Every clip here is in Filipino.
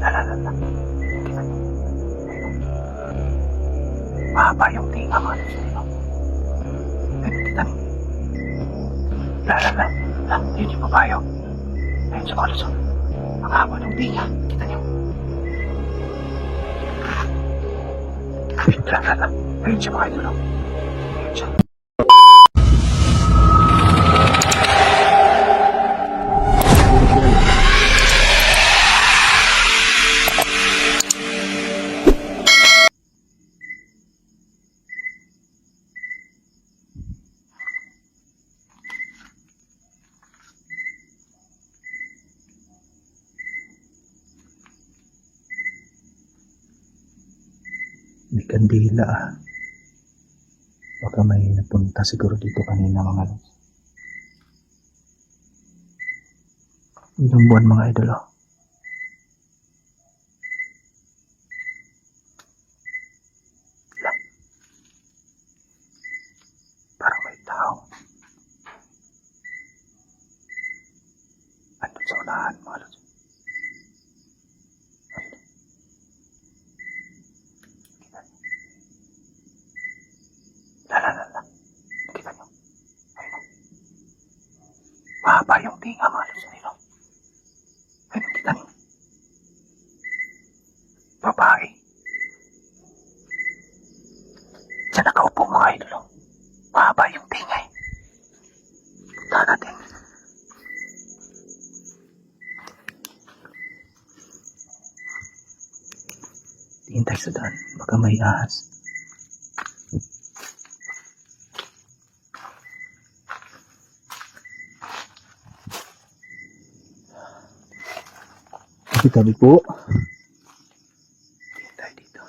Lalala. Mahaba yung tinga mga lods. Ayun, kita niyo. Lalala. Yun yung babayo. Ayun sa mga lods. Ang haba ng tinga. Kita niyo. Lalala. Ayun siya mga idol. Ayun siya. May kandila ah. Baka may napunta siguro dito kanina mga lods. Ilang buwan mga idol oh. Lang. Parang may tao. Andun sa unahan mga lods. Lalala. Kita nyo. Ayun. Mahaba yung tinga mga lods. Ayun. Ayun, kita nyo. Babae. Diyan nakaupo mga idol. Mahaba yung tinga eh. Punta natin. Tingin tayo sa daan. Baka may ahas. Tabi po. Tingin tayo dito.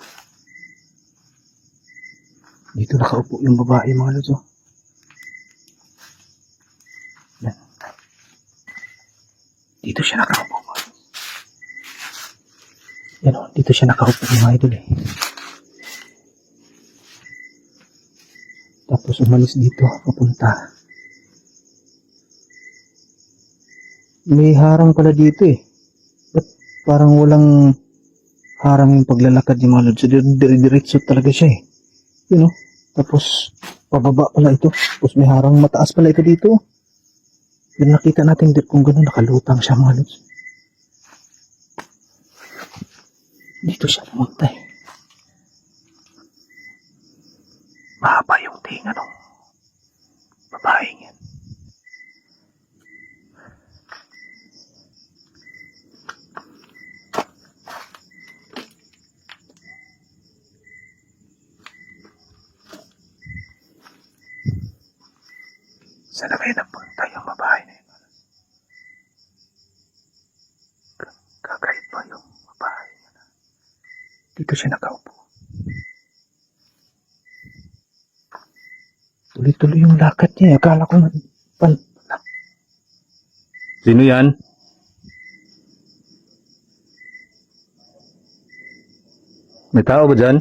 Dito nakaupo yung babae mga lods oh. Yan. Dito siya nakaupo mga lods. Yan oh, dito siya nakaupo mga idol eh. Tapos umalis dito, papunta. May harang pala dito eh. Ba't parang walang harang yung paglalakad yung mga lods? So, dire-diretso talaga siya eh. You know? Tapos, pababa pala ito. Tapos may harang mataas pala ito dito. Yung nakita natin kung gano'n nakalutang siya mga lods. Dito siya pumunta eh. Mahaba yung tinga nung babaeng yan. Saan na kaya napunta yung babae na yun? Kakait pa yung babae niya. Dito siya nakaupo. Tuloy-tuloy yung lakad niya. Akala ko Sino yan? May tao ba dyan?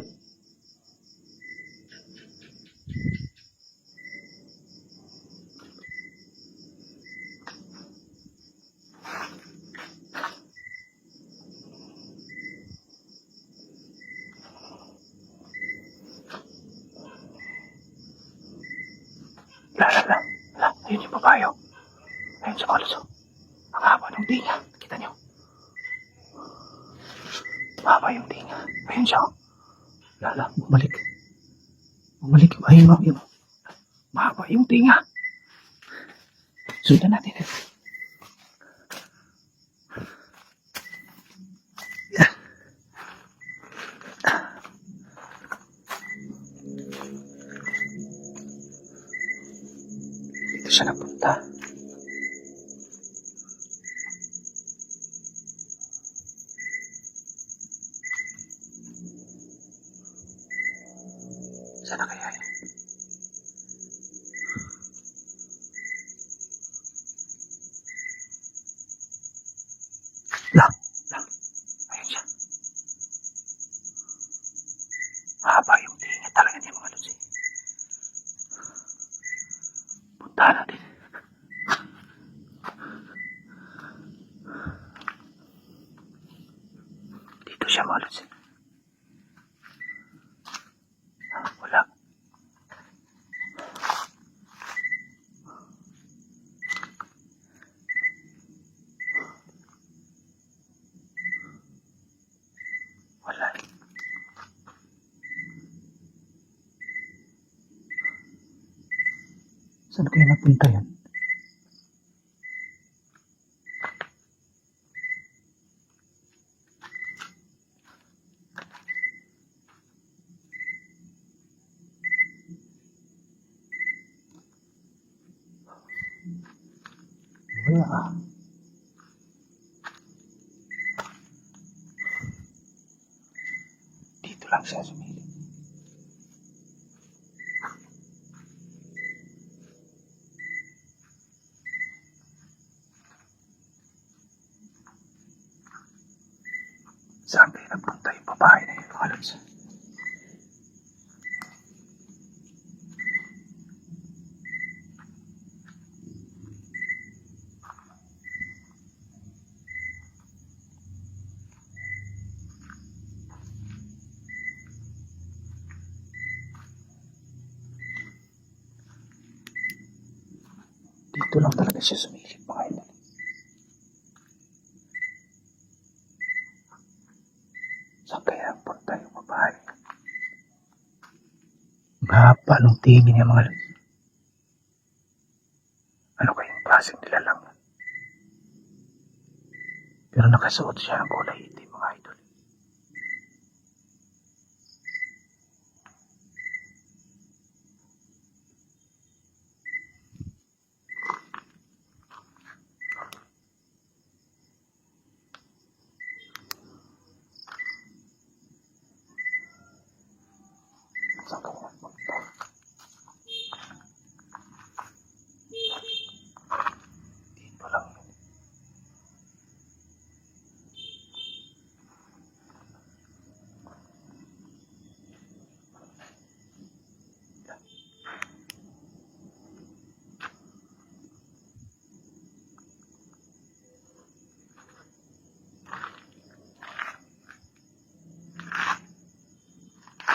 Lalala. Ayun yung babayo. Ayun sa mga lods. Ang haba ng tinga. Kita niyo. Mahaba yung tinga. Ayun siya. Lala, bumalik. Bumalik. Ayun mo. Ayun. Mahaba yung tinga. Sundan natin. Dito siya napunta. Sana kaya yun? Lang. Ayun siya. Mahaba yung tinga talaga niya mga lods eh. Puntahan natin. Dito siya mga lods. Wala. Wala. Saan kaya napunta yan? Wala. Dito lang siya sumilip. Saan kaya nagpunta yung babae na yun, mga lods? Dito lang talaga siya sumilip, mga idol. Saan kaya punta yung babae? Ang haba nung tingin niya, mga lods. Ano kayang klaseng nilalang? Pero nakasuot siya ng kulay itim, mga idol. Saan kaya nagpunta? Dito lang yun.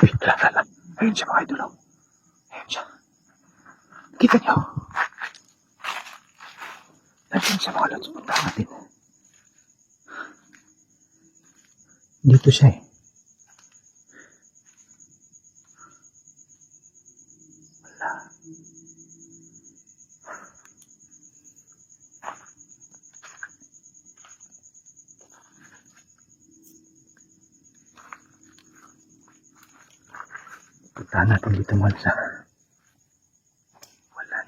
Uy, lala. Ayun siya, mga idol. Ayun siya. Kita niyo. Nandiyan siya, mga lods. Punta natin. Dito siya eh. Wala. Punta natin dito, mga lods. Wala.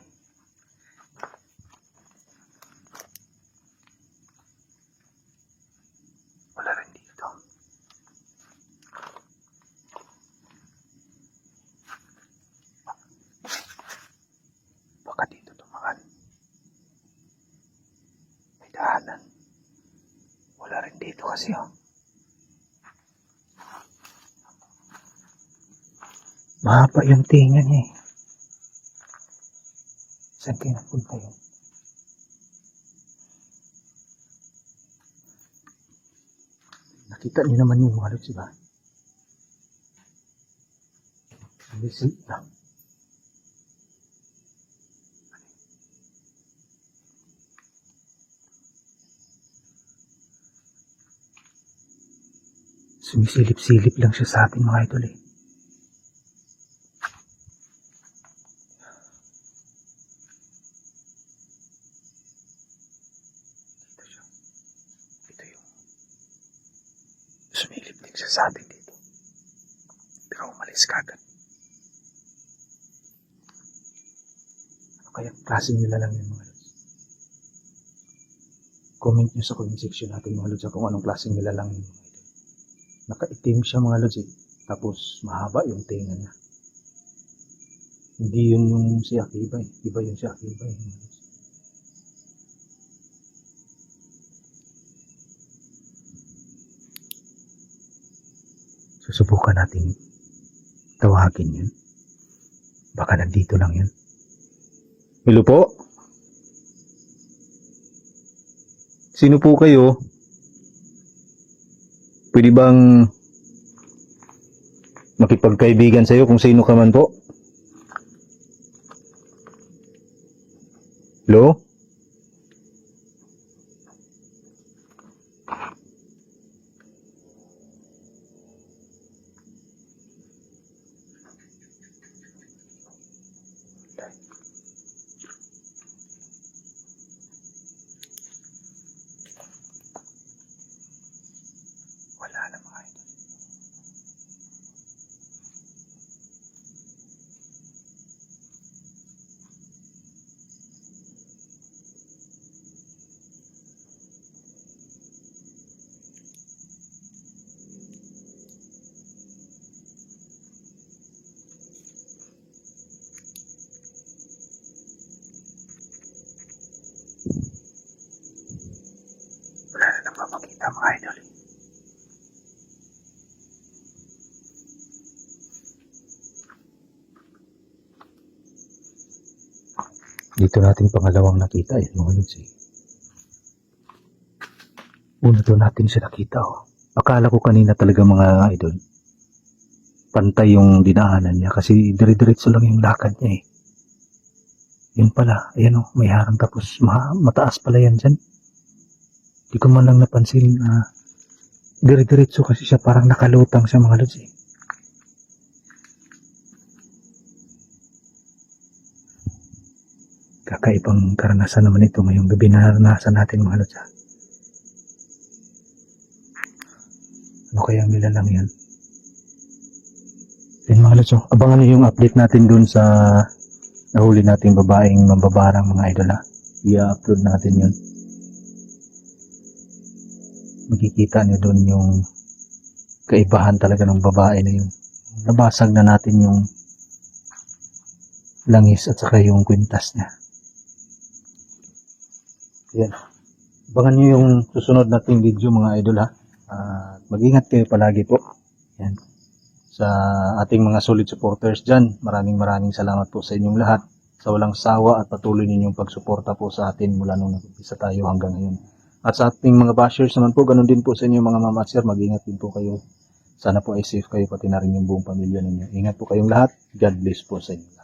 Wala rin dito. Baka dito tumakan. May daanan. Wala rin dito kasi oh. Mahaba yung tinga niya eh. Saan kayo napunta yun? Nakita niyo naman yung mga lods, diba? Visit lang. Sumisilip-silip lang siya sa atin, mga idol eh. Dito siya. Ito yung sumilip din siya sa atin dito. Pero umalis kagad. Ano kaya klaseng nila lang yun, mga lods? Comment nyo sa comment section natin, mga lods, kung anong klaseng nila lang yun, mga idol. Nakaitim siya, mga lods eh. Tapos mahaba yung tenga niya. Hindi yun yung si Akiba eh. Iba yun si Akiba eh, mga lods. Susubukan natin tawagin yun. Baka nandito lang yun. Hello po? Sino po kayo? Pwede bang makipagkaibigan sa'yo kung sino ka man po? Hello? Wala na mga idol. Wala na napapakita mga idol. Dito natin pangalawang nakita mga lods eh. Una to natin siya nakita Akala ko kanina talaga mga idol, pantay yung dinaanan niya kasi dire-diretso lang yung lakad niya eh. Yun pala, ayan may harang tapos mataas pala yan dyan. Di ko man lang napansin dire-diretso kasi siya parang nakalutang siya mga lods eh. Kakaibang karanasan naman ito ngayong gabi na naranasan natin mga lods. Ano kaya ang nilalang yan? Yan mga lods, abangan nyo yung update natin dun sa nahuli nating babaeng mambabarang mga idol I-upload natin yun. Makikita nyo dun yung kaibahan talaga ng babae na yun. Nabasag na natin yung langis at saka yung kwintas niya. Yan. Abangan nyo yung susunod nating video mga idol mag-ingat kayo palagi po. Yan. Sa ating mga solid supporters dyan, maraming salamat po sa inyong lahat sa walang sawa at patuloy ninyong pagsuporta po sa atin mula nung nag-umpisa tayo hanggang ngayon. At sa ating mga bashers naman po, ganun din po sa inyo mga mama at sir, mag-ingat din po kayo. Sana po ay safe kayo pati na rin yung buong pamilya ninyo. Ingat po kayong lahat. God bless po sa inyo.